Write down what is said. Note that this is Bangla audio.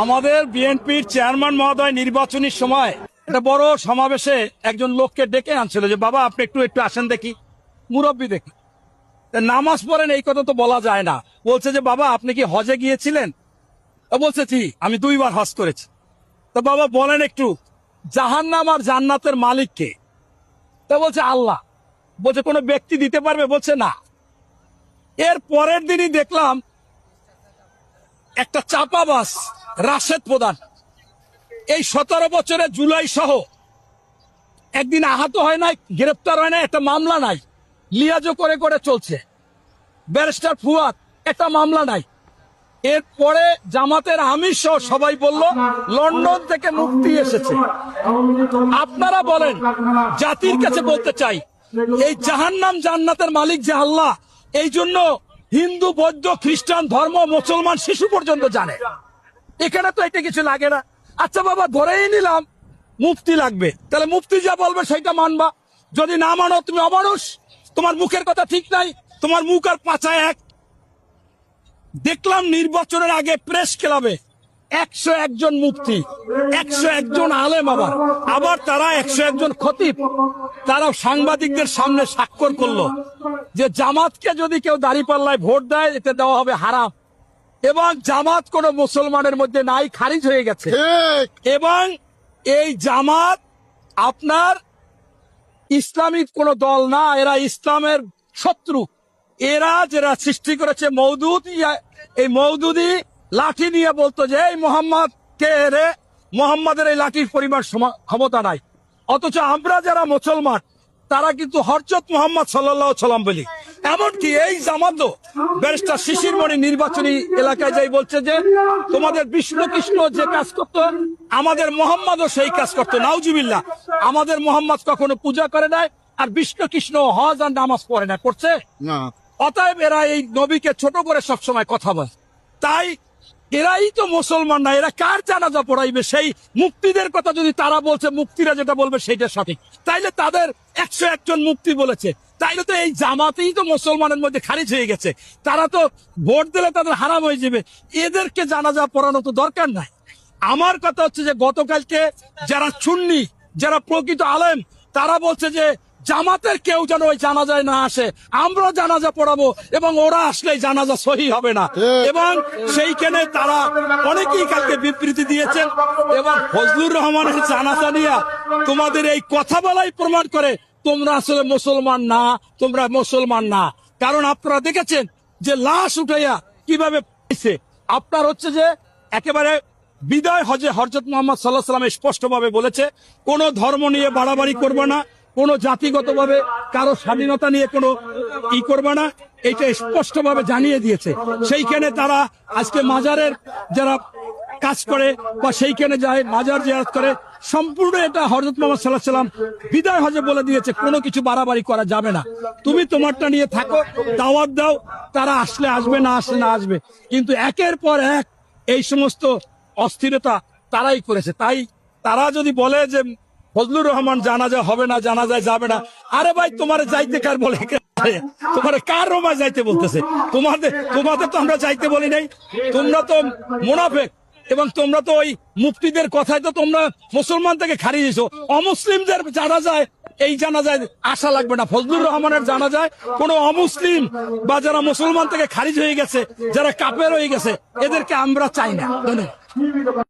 আমাদের বিএনপির চেয়ারম্যান মহোদয় নির্বাচনের সময় একটা বড় সমাবেশে একজন লোককে ডেকে আনছিল যে বাবা আপনি একটু একটু আসেন দেখি, মুরব্বী দেখি। নামাজ পড়েন এই কথা তো বলা যায় না। বলছে যে বাবা আপনি কি হজে গিয়েছিলেন? বলছে জি, আমি 2 বার হজ করেছি। তো বাবা বলেন একটু, জাহান্নাম আর জান্নাতের মালিক কে? তা বলছে আল্লাহ। বলছে কোনো ব্যক্তি দিতে পারবে? বলছে না। এর পরের দিনই দেখলাম একটা চাপাবাস রাশেদ প্রধান এই 17 বছরের জুলাই সহ একদিন আহত হয় নাই, গ্রেপ্তার হয় নাই, একটা মামলা নাই, লিয়াজো করে করে চলছে। ব্যারিস্টার ফুয়াদ, একটা মামলা নাই। এরপরে জামাতের আমির সহ সবাই বলল লন্ডন থেকে মুক্তি এসেছে। আপনারা বলেন, জাতির কাছে বলতে চাই, এই জাহান্নাম জান্নাতের মালিক যে আল্লাহ, এই জন্য হিন্দু, বৌদ্ধ, খ্রিস্টান, ধর্ম, মুসলমান, শিশু পর্যন্ত জানে। এখানে তো এটা কিছু লাগে না। আচ্ছা বাবা, ধরেই নিলাম মুফতি লাগবে, তাহলে মুফতি যা বলবে সেটা মানবা। যদি না মানো তুমি অমানুষ, তোমার মুখের কথা ঠিক নাই, তোমার মুখ আর পাছা এক। দেখলাম নির্বাচনের আগে প্রেস ক্লাবে 101 জন মুফতি, 101 জন আলেম, আবার তারা 101 জন খতিব, তারা সাংবাদিকদের সামনে স্বাক্ষর করলো যে জামাতকে যদি কেউ দাঁড়িপাল্লায় ভোট দেয় এতে দেওয়া হবে হারাম, এবং জামাত কোন মুসলমানের মধ্যে নাই, খারিজ হয়ে গেছে। এবং এই জামাত আপনার ইসলামিক কোন দল না, এরা ইসলামের শত্রু। এরা যারা সৃষ্টি করেছে মওদুদ, এই মওদুদি লাঠি নিয়ে বলতো যে এই মোহাম্মদ কে রে, মোহাম্মদের এই লাঠির পরিমাণ ক্ষমতা নাই। অথচ আমরা যারা মুসলমান তারা কিন্তু হযরত মুহাম্মদ সাল্লাল্লাহু আলাইহি ওয়াসাল্লাম বলি। এমনকি এই জামাতও ব্যারিস্টার শিশির মণি নির্বাচনী এলাকায় যাই বলছে যে তোমাদের বিষ্ণু কৃষ্ণ যে কাজ করতো আমাদের মোহাম্মদও সেই কাজ করতো। নাউজুবিল্লাহ, আমাদের মোহাম্মদ কখনো পূজা করে নাই, আর বিষ্ণু কৃষ্ণ হজ আর নামাজ পড়ে না, করছে না। অতএব এরা এই নবীকে ছোট করে সবসময় কথা বলে। তাই এরাই তো মুসলমান না, এরা কার জানাজা পড়াইবে? সেই মুফতিদের কথা যদি তারা বলছে, মুফতিরা যেটা বলবে সেইটা সঠিক, তাইলে তাদের 101 জন মুফতি বলেছে, তাইলে তো এই জামাতেই তো মুসলমানের মধ্যে খারিজ হয়ে গেছে। তারা তো ভোট দিলে তাদের হারাম হয়ে যাবে, এদেরকে জানাজা পড়ানো তো দরকার নাই। আমার কথা হচ্ছে যে গতকালকে যারা সুন্নি, যারা প্রকৃত আলেম, তারা বলছে যে জামাতের কেউ যেন ওই জানাজায় না আসে, আমরা জানাজা পড়াবো, এবং ওরা আসলে জানাজা সহি হবে না। এবং সেইখানে তারা অনেকেই কালকে বিবৃতি দিয়েছেন, এবং ফজলুর রহমানের জানাজা নিয়ে তোমাদের এই কথা বলাই প্রমাণ করে তোমরা আসলে মুসলমান না, তোমরা মুসলমান না। কারণ আপনারা দেখেছেন যে লাশ উঠাইয়া কিভাবে পাইছে। আপনার হচ্ছে যে একেবারে বিদায় হজে হযরত মুহাম্মদ সাল্লাল্লাহু আলাইহি ওয়াসাল্লাম স্পষ্টভাবে বলেছে কোন ধর্ম নিয়ে বাড়াবাড়ি করবে না, কোন জাতিগতভাবে কারো স্বাধীনতা নিয়ে কোনো করবে না, এটা স্পষ্টভাবে জানিয়ে দিয়েছে। সেইখানে তারা আজকে মাজারের যারা কাজ করে বা সেইখানে যায় মাজার জিয়ারত করে, সম্পূর্ণ এটা হযরত মুহাম্মদ সাল্লাল্লাহু আলাইহি ওয়াসাল্লাম বিদায় হজে বলে দিয়েছে কোনো কিছু বাড়াবাড়ি করা যাবে না। তুমি তোমারটা নিয়ে থাকো, দাওয়াত দাও, তারা আসলে আসবে, না আসলে না আসবে। কিন্তু একের পর এক এই সমস্ত অস্থিরতা তারাই করেছে। তাই তারা যদি বলে যে ফজলুর রহমান জানাজা হবে না, জানাজায় যাবে না, আরে ভাই তোমার যাইতে কার বলে? তোমার কার রোমায় যাইতে বলতেছে? তোমাদের তো আমরা যাইতে বলি নাই। তোমরা তো মুনাফিক, এবং তোমরা তো ওই মুফতিদের কথায় তো তোমরা মুসলমান থেকে খারিয়ে দিয়েছো। অমুসলিমদের জানাজায় এই জানাজায় আসা লাগবে না। ফজলুর রহমানের জানাজায় কোনো অমুসলিম বা যারা মুসলমান থেকে খারিজ হয়ে গেছে, যারা কাফের হয়ে গেছে, এদেরকে আমরা চাই না। ধন্যবাদ।